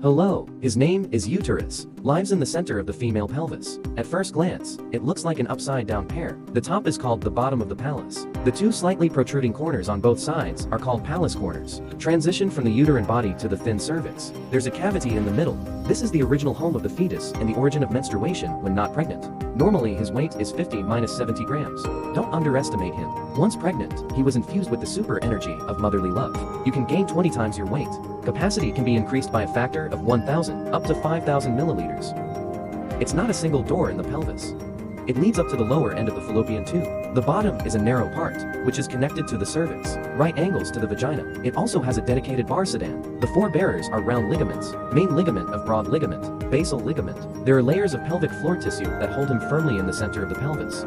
Hello, his name is uterus, lies in the center of the female pelvis. At first glance, it looks like an upside-down pear. The top is called the bottom of the pallus. The two slightly protruding corners on both sides are called pallus corners. Transition from the uterine body to the thin cervix. There's a cavity in the middle. This is the original home of the fetus and the origin of menstruation when not pregnant. Normally his weight is 50-70 grams. Don't underestimate him. Once pregnant, he was infused with the super energy of motherly love. You can gain 20 times your weight. Capacity can be increased by a factor of 1,000 up to 5,000 milliliters. It's not a single door in the pelvis. It leads up to the lower end of the fallopian tube. The bottom is a narrow part, which is connected to the cervix, right angles to the vagina. It also has a dedicated barsedan. The four bearers are round ligaments, main ligament of broad ligament, basal ligament. There are layers of pelvic floor tissue that hold him firmly in the center of the pelvis.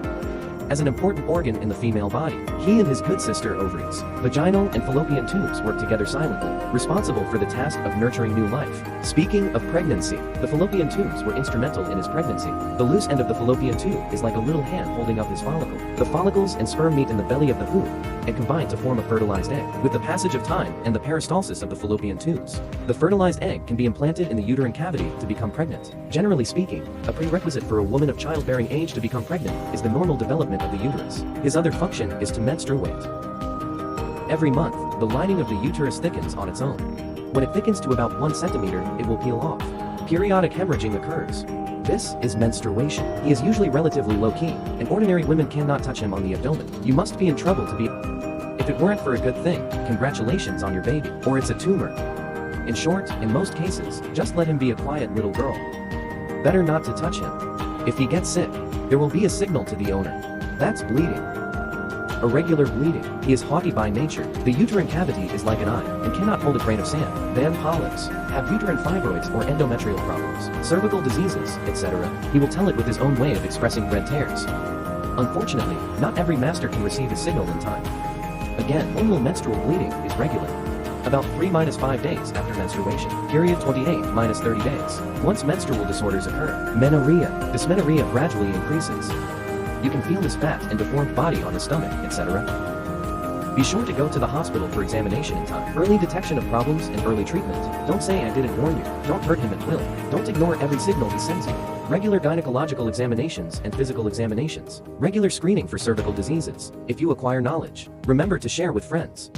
As an important organ in the female body, he and his good sister ovaries, vaginal and fallopian tubes work together silently, responsible for the task of nurturing new life. Speaking of pregnancy, the fallopian tubes were instrumental in his pregnancy. The loose end of the fallopian tube is like a little hand holding up his follicle. The follicles and sperm meet in the belly of the womb and combine to form a fertilized egg. With the passage of time and the peristalsis of the fallopian tubes, the fertilized egg can be implanted in the uterine cavity to become pregnant. Generally speaking, a prerequisite for a woman of childbearing age to become pregnant is the normal development of the uterus. His other function is to menstruate. Every month, the lining of the uterus thickens on its own. When it thickens to about 1 centimeter, it will peel off. Periodic hemorrhaging occurs. This is menstruation. He is usually relatively low-key, and ordinary women cannot touch him on the abdomen. You must be in trouble to be. If it weren't for a good thing, congratulations on your baby, or it's a tumor. In short, in most cases, just let him be a quiet little girl. Better not to touch him. If he gets sick, there will be a signal to the owner. That's bleeding. Irregular bleeding. He is haughty by nature. The uterine cavity is like an eye and cannot hold a grain of sand. Then polyps, have uterine fibroids or endometrial problems, cervical diseases, etc. He will tell it with his own way of expressing red tears. Unfortunately, not every master can receive his signal in time. Again, normal menstrual bleeding is regular. About 3-5 days after menstruation. Period 28-30 days. Once menstrual disorders occur. Menorrhea. Dysmenorrhea gradually increases. You can feel his fat and deformed body on his stomach, etc. Be sure to go to the hospital for examination in time. Early detection of problems and early treatment. Don't say I didn't warn you. Don't hurt him at will. Don't ignore every signal he sends you. Regular gynecological examinations and physical examinations. Regular screening for cervical diseases. If you acquire knowledge, remember to share with friends.